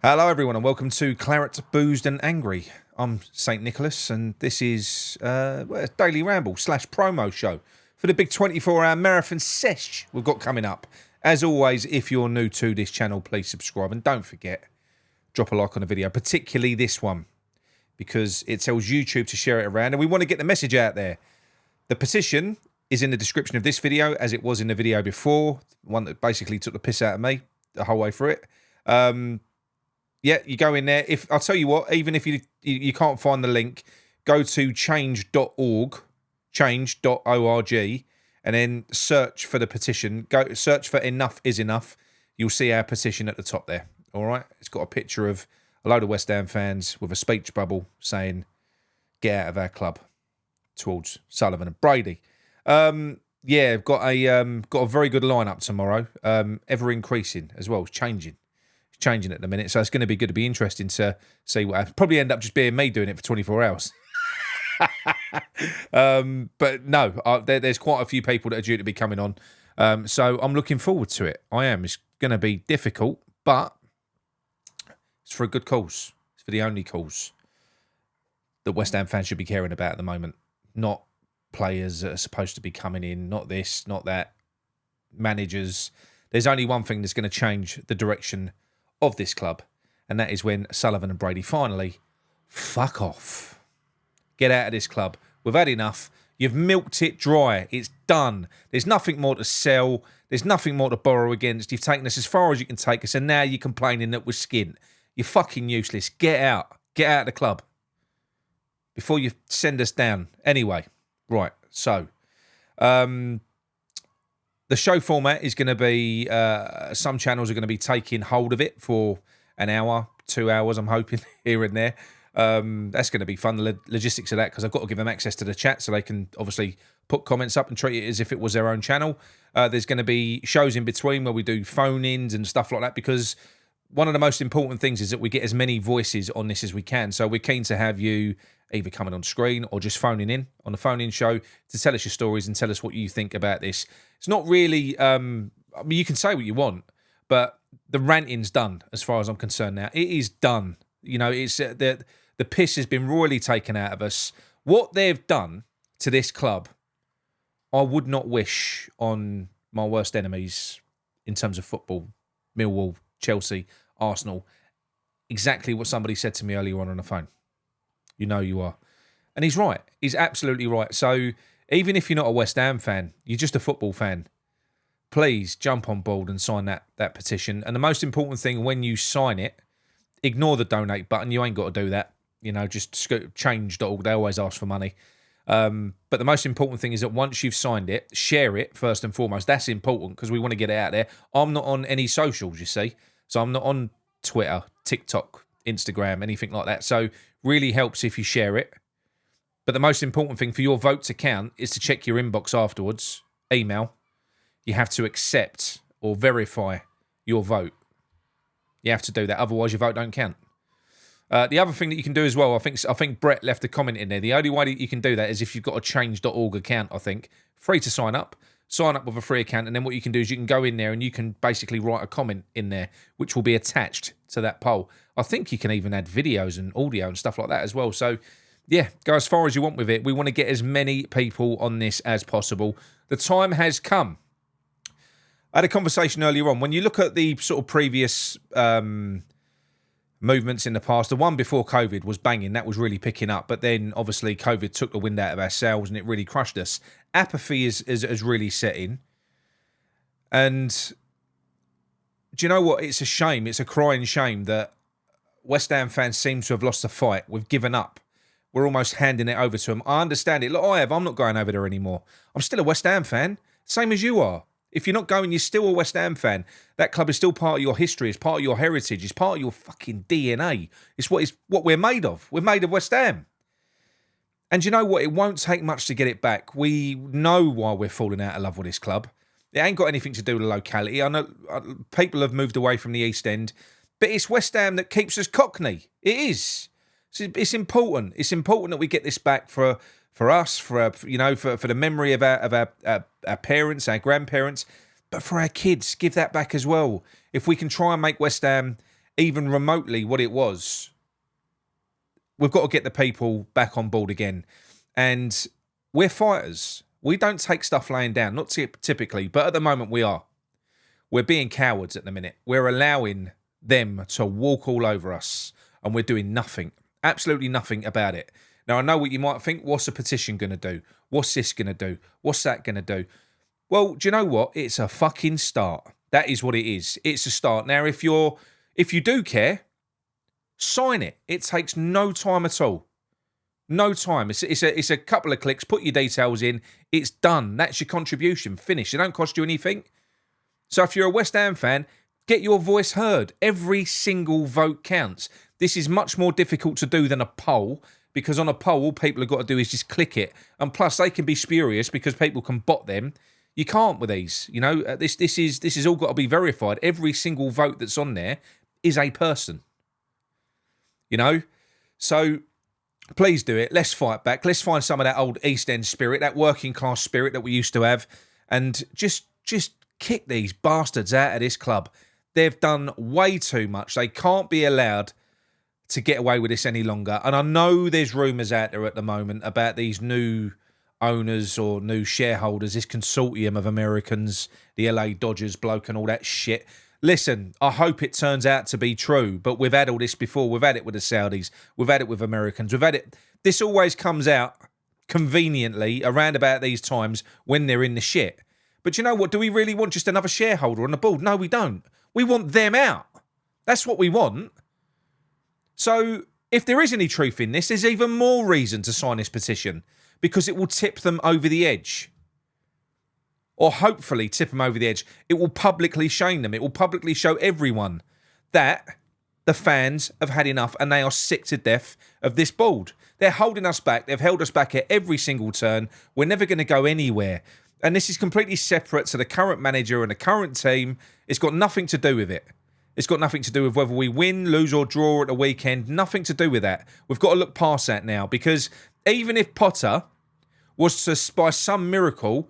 Hello everyone and welcome to Claret, Boozed and Angry. I'm St. Nicholas and this is a daily ramble / promo show for the big 24-hour marathon sesh we've got coming up. As always, if you're new to this channel, please subscribe and don't forget, drop a like on the video, particularly this one, because it tells YouTube to share it around and we want to get the message out there. The petition is in the description of this video as it was in the video before, one that basically took the piss out of me the whole way through it. Yeah, you go in there. I'll tell you what, even if you can't find the link, go to change.org, change.org, and then search for the petition. Go search for Enough is Enough. You'll see our petition at the top there. All right? It's got a picture of a load of West Ham fans with a speech bubble saying, "Get out of our club," towards Sullivan and Brady. Yeah, got a very good lineup tomorrow. Ever increasing as well. It's changing at the minute, so it's going to be good. To be interesting to see what happens. Probably end up just being me doing it for 24 hours. But no, there's quite a few people that are due to be coming on, so I'm looking forward to it. I am. It's going to be difficult, but it's for a good cause. It's for the only cause that West Ham fans should be caring about at the moment. Not players that are supposed to be coming in, not this, not that, managers. There's only one thing that's going to change the direction of this club, and that is when Sullivan and Brady finally fuck off. Get out of this club. We've had enough. You've milked it dry. It's done. There's nothing more to sell. There's nothing more to borrow against. You've taken us as far as you can take us, and now you're complaining that we're skint. You're fucking useless. Get out. Get out of the club before you send us down. Anyway, right, so the show format is going to be, some channels are going to be taking hold of it for an hour, 2 hours, I'm hoping, here and there. That's going to be fun, the logistics of that, because I've got to give them access to the chat so they can obviously put comments up and treat it as if it was their own channel. There's going to be shows in between where we do phone-ins and stuff like that, because one of the most important things is that we get as many voices on this as we can. So we're keen to have you either coming on screen or just phoning in on the phone-in show to tell us your stories and tell us what you think about this. It's not really, I mean, you can say what you want, but the ranting's done as far as I'm concerned now. It is done. You know, it's the piss has been royally taken out of us. What they've done to this club, I would not wish on my worst enemies in terms of football. Millwall, Chelsea, Arsenal. Exactly what somebody said to me earlier on the phone. You know you are. And he's right. He's absolutely right. So even if you're not a West Ham fan, you're just a football fan, please jump on board and sign that petition. And the most important thing, when you sign it, ignore the donate button. You ain't got to do that. You know, just change.org. They always ask for money. But the most important thing is that once you've signed it, share it first and foremost. That's important because we want to get it out there. I'm not on any socials, you see. So I'm not on Twitter, TikTok, Instagram, anything like that. So really helps if you share it. But the most important thing for your vote to count is to check your inbox afterwards. Email. You have to accept or verify your vote. You have to do that. Otherwise, your vote don't count. The other thing that you can do as well, I think Brett left a comment in there. The only way that you can do that is if you've got a change.org account, I think. Free to sign up. Sign up with a free account, and then what you can do is you can go in there and you can basically write a comment in there, which will be attached to that poll. I think you can even add videos and audio and stuff like that as well. So, yeah, go as far as you want with it. We want to get as many people on this as possible. The time has come. I had a conversation earlier on. When you look at the sort of previous movements in the past, the one before COVID was banging. That was really picking up. But then, obviously, COVID took the wind out of our sails and it really crushed us. Apathy is really set in. And do you know what? It's a shame. It's a crying shame that West Ham fans seem to have lost the fight. We've given up. We're almost handing it over to them. I understand it. Look, I'm not going over there anymore. I'm still a West Ham fan, same as you are. If you're not going, you're still a West Ham fan. That club is still part of your history. It's part of your heritage. It's part of your fucking DNA. It's what we're made of. We're made of West Ham. And you know what? It won't take much to get it back. We know why we're falling out of love with this club. It ain't got anything to do with the locality. I know people have moved away from the East End, but it's West Ham that keeps us Cockney. It is. It's important. It's important that we get this back for us, for the memory of our parents, our grandparents, but for our kids, give that back as well. If we can try and make West Ham even remotely what it was, we've got to get the people back on board again. And we're fighters. We don't take stuff laying down, not typically, but at the moment we are. We're being cowards at the minute. We're allowing them to walk all over us, and we're doing nothing, absolutely nothing about it. Now, I know what you might think. What's a petition going to do? What's this going to do? What's that going to do? Well, do you know what? It's a fucking start. That is what it is. It's a start. Now, if you do care, sign it. It takes no time at all. No time. It's a couple of clicks. Put your details in. It's done. That's your contribution. Finished. It don't cost you anything. So if you're a West Ham fan, get your voice heard. Every single vote counts. This is much more difficult to do than a poll, because on a poll, all people have got to do is just click it. And plus, they can be spurious because people can bot them. You can't with these. You know, this is all got to be verified. Every single vote that's on there is a person. You know? So please do it. Let's fight back. Let's find some of that old East End spirit, that working class spirit that we used to have, and just kick these bastards out of this club. They've done way too much. They can't be allowed to get away with this any longer. And I know there's rumours out there at the moment about these new owners or new shareholders, this consortium of Americans, the LA Dodgers bloke and all that shit. Listen, I hope it turns out to be true, but we've had all this before. We've had it with the Saudis. We've had it with Americans. We've had it. This always comes out conveniently around about these times when they're in the shit. But you know what? Do we really want just another shareholder on the board? No, we don't. We want them out. That's what we want. So if there is any truth in this, there's even more reason to sign this petition, because it will tip them over the edge. Or hopefully tip them over the edge. It will publicly shame them. It will publicly show everyone that the fans have had enough and they are sick to death of this board. They're holding us back. They've held us back at every single turn. We're never going to go anywhere. And this is completely separate to the current manager and the current team. It's got nothing to do with it. It's got nothing to do with whether we win, lose or draw at the weekend. Nothing to do with that. We've got to look past that now, because even if Potter was to, by some miracle,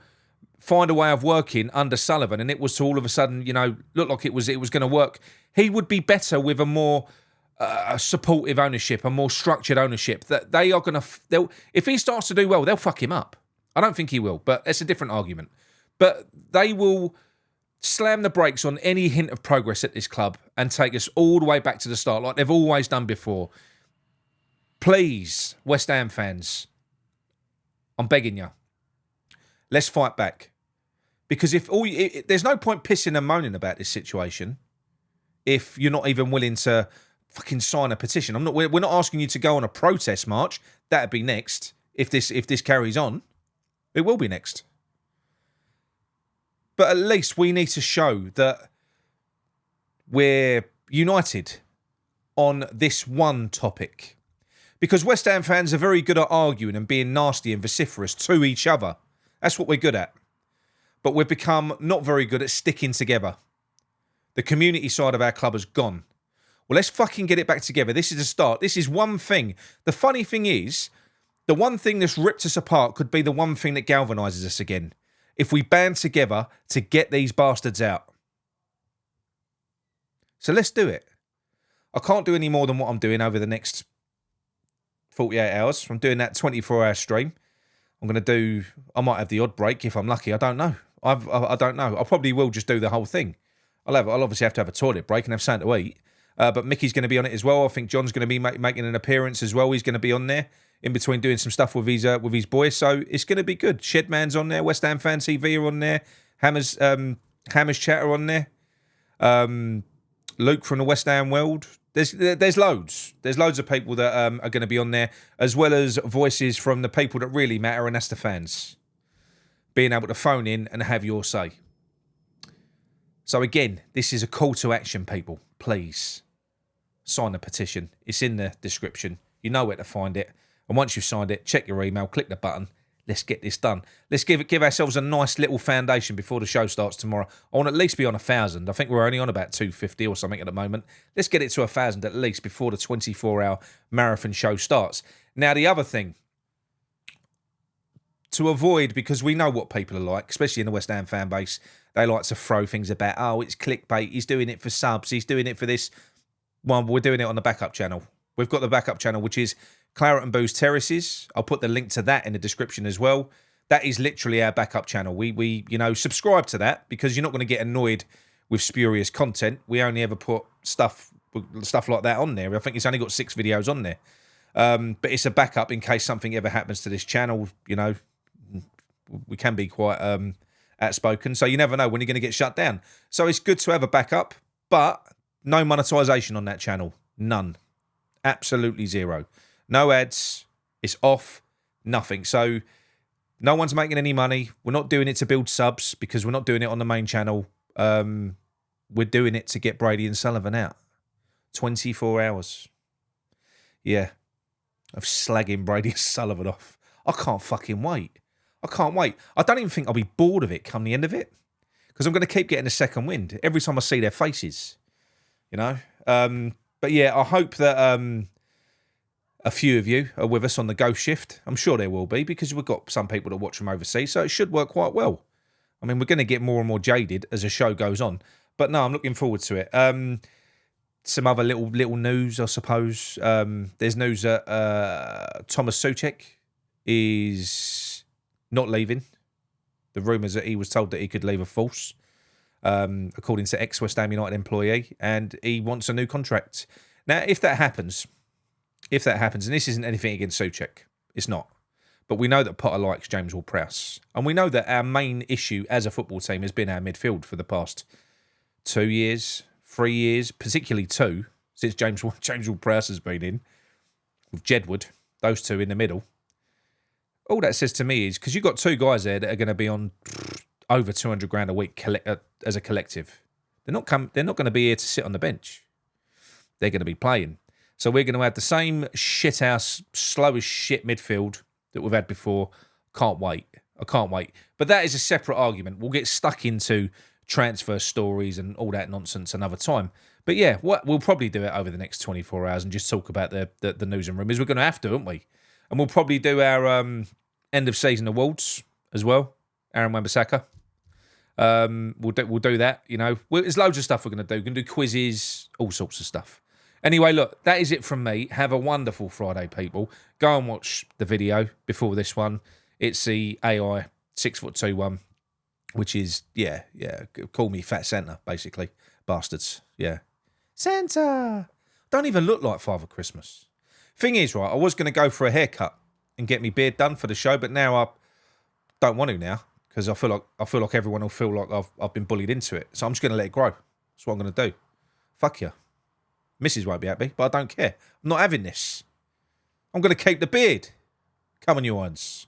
find a way of working under Sullivan, and it was to all of a sudden, you know, look like it was going to work, he would be better with a more supportive ownership, a more structured ownership. That they are going to, if he starts to do well, they'll fuck him up. I don't think he will, but it's a different argument. But they will slam the brakes on any hint of progress at this club and take us all the way back to the start, like they've always done before. Please, West Ham fans, I'm begging you, let's fight back. Because there's no point pissing and moaning about this situation if you're not even willing to fucking sign a petition. We're not asking you to go on a protest march. That'd be next if this carries on. It will be next. But at least we need to show that we're united on this one topic. Because West Ham fans are very good at arguing and being nasty and vociferous to each other. That's what we're good at. But we've become not very good at sticking together. The community side of our club has gone. Well, let's fucking get it back together. This is a start. This is one thing. The funny thing is, the one thing that's ripped us apart could be the one thing that galvanises us again. If we band together to get these bastards out. So let's do it. I can't do any more than what I'm doing over the next 48 hours. I'm doing that 24-hour stream. I might have the odd break if I'm lucky. I don't know. I don't know. I probably will just do the whole thing. I'll obviously have to have a toilet break and have something to eat. But Mickey's going to be on it as well. I think John's going to be making an appearance as well. He's going to be on there in between doing some stuff with his boys. So it's going to be good. Shedman's on there. West Ham Fan TV are on there. Hammer's chat are on there. Luke from the West Ham world. There's loads. There's loads of people that are going to be on there, as well as voices from the people that really matter, and that's the fans. Being able to phone in and have your say. So again, this is a call to action, people. Please sign the petition. It's in the description. You know where to find it. And once you've signed it, check your email, click the button. Let's get this done. Let's give ourselves a nice little foundation before the show starts tomorrow. I want to at least be on 1,000. I think we're only on about 250 or something at the moment. Let's get it to 1,000 at least before the 24-hour marathon show starts. Now, the other thing to avoid, because we know what people are like, especially in the West Ham fan base, they like to throw things about, oh, it's clickbait, he's doing it for subs, he's doing it for this. Well, we're doing it on the backup channel. We've got the backup channel, which is Claret and Booze Terraces. I'll put the link to that in the description as well. That is literally our backup channel. We subscribe to that because you're not going to get annoyed with spurious content. We only ever put stuff like that on there. I think it's only got 6 videos on there. But it's a backup in case something ever happens to this channel. We can be quite outspoken, so you never know when you're going to get shut down. So it's good to have a backup, but no monetization on that channel. None. Absolutely zero. No ads. It's off. Nothing. So no one's making any money. We're not doing it to build subs because we're not doing it on the main channel. We're doing it to get Brady and Sullivan out. 24 hours. Yeah. Of slagging Brady and Sullivan off. I can't fucking wait. I can't wait. I don't even think I'll be bored of it come the end of it. Because I'm going to keep getting a second wind every time I see their faces. But yeah, I hope that a few of you are with us on the ghost shift. I'm sure there will be because we've got some people that watch from overseas, so it should work quite well. I mean, we're going to get more and more jaded as the show goes on. But no, I'm looking forward to it. Some other little news, I suppose. There's news that Thomas Souček is not leaving. The rumours that he was told that he could leave are false, according to ex-West Ham United employee, and he wants a new contract. Now, if that happens, and this isn't anything against Souček, it's not, but we know that Potter likes James Ward-Prowse, and we know that our main issue as a football team has been our midfield for the past 2 years, 3 years, particularly 2, since James Ward-Prowse has been in, with Jedward, those two in the middle. All that says to me is, because you've got 2 guys there that are going to be on over 200 grand a week as a collective. They're not going to be here to sit on the bench. They're going to be playing. So we're going to have the same shithouse, slow as shit midfield that we've had before. Can't wait. I can't wait. But that is a separate argument. We'll get stuck into transfer stories and all that nonsense another time. But yeah, we'll probably do it over the next 24 hours and just talk about the news and rumours. We're going to have to, aren't we? And we'll probably do our end of season awards as well. Aaron Wan-Bissaka. We'll do that. There's loads of stuff we're going to do. We're going to do quizzes, all sorts of stuff. Anyway, look, that is it from me. Have a wonderful Friday, people. Go and watch the video before this one. It's the AI 6'2" one, which is call me Fat Santa, basically, bastards. Yeah, Santa. Don't even look like Father Christmas. Thing is, right, I was going to go for a haircut and get me beard done for the show, but now I don't want to now because I feel like everyone will feel like I've been bullied into it. So I'm just going to let it grow. That's what I'm going to do. Fuck you. Mrs. won't be happy, but I don't care. I'm not having this. I'm going to keep the beard. Come on, you ones.